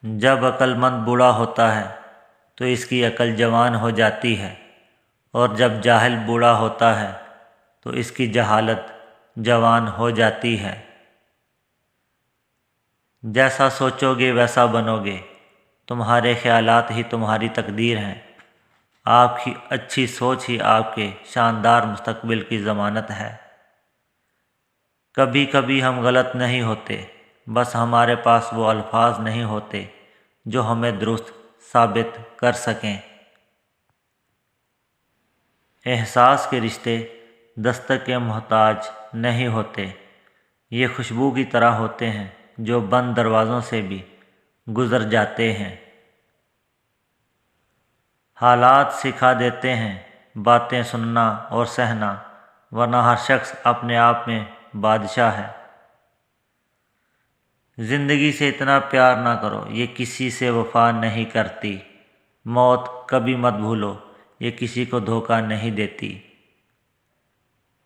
جب عقل مند بوڑھا ہوتا ہے تو اس کی عقل جوان ہو جاتی ہے، اور جب جاہل بوڑھا ہوتا ہے تو اس کی جہالت جوان ہو جاتی ہے۔ جیسا سوچو گے ویسا بنو گے، تمہارے خیالات ہی تمہاری تقدیر ہیں۔ آپ کی اچھی سوچ ہی آپ کے شاندار مستقبل کی ضمانت ہے۔ کبھی کبھی ہم غلط نہیں ہوتے، بس ہمارے پاس وہ الفاظ نہیں ہوتے جو ہمیں درست ثابت کر سکیں۔ احساس کے رشتے دستک کے محتاج نہیں ہوتے، یہ خوشبو کی طرح ہوتے ہیں جو بند دروازوں سے بھی گزر جاتے ہیں۔ حالات سکھا دیتے ہیں باتیں سننا اور سہنا، ورنہ ہر شخص اپنے آپ میں بادشاہ ہے۔ زندگی سے اتنا پیار نہ کرو، یہ کسی سے وفا نہیں کرتی۔ موت کبھی مت بھولو، یہ کسی کو دھوکہ نہیں دیتی۔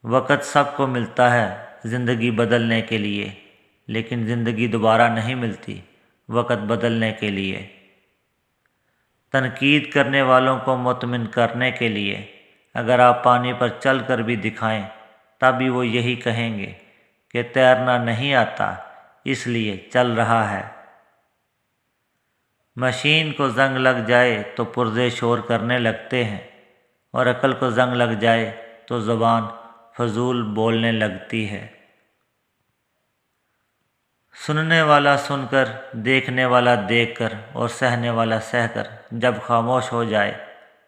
وقت سب کو ملتا ہے زندگی بدلنے کے لیے، لیکن زندگی دوبارہ نہیں ملتی وقت بدلنے کے لیے۔ تنقید کرنے والوں کو مطمئن کرنے کے لیے اگر آپ پانی پر چل کر بھی دکھائیں تب بھی وہ یہی کہیں گے کہ تیرنا نہیں آتا اس لیے چل رہا ہے۔ مشین کو زنگ لگ جائے تو پرزے شور کرنے لگتے ہیں، اور عقل کو زنگ لگ جائے تو زبان فضول بولنے لگتی ہے۔ سننے والا سن کر، دیکھنے والا دیکھ کر اور سہنے والا سہ کر جب خاموش ہو جائے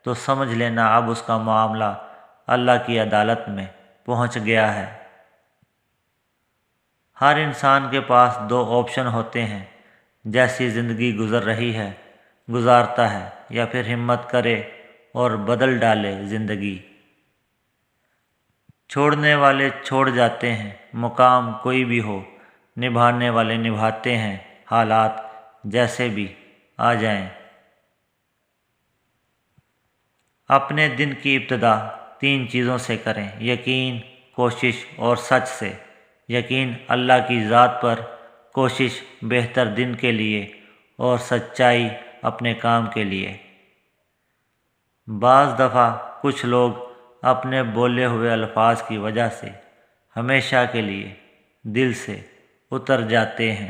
تو سمجھ لینا اب اس کا معاملہ اللہ کی عدالت میں پہنچ گیا ہے۔ ہر انسان کے پاس دو آپشن ہوتے ہیں، جیسی زندگی گزر رہی ہے گزارتا ہے، یا پھر ہمت کرے اور بدل ڈالے زندگی۔ چھوڑنے والے چھوڑ جاتے ہیں، مقام کوئی بھی ہو، نبھانے والے نبھاتے ہیں، حالات جیسے بھی آ جائیں۔ اپنے دن کی ابتدا 3 چیزوں سے کریں: یقین، کوشش اور سچ سے۔ یقین اللہ کی ذات پر، کوشش بہتر دن کے لیے، اور سچائی اپنے کام کے لیے۔ بعض دفعہ کچھ لوگ اپنے بولے ہوئے الفاظ کی وجہ سے ہمیشہ کے لیے دل سے اتر جاتے ہیں۔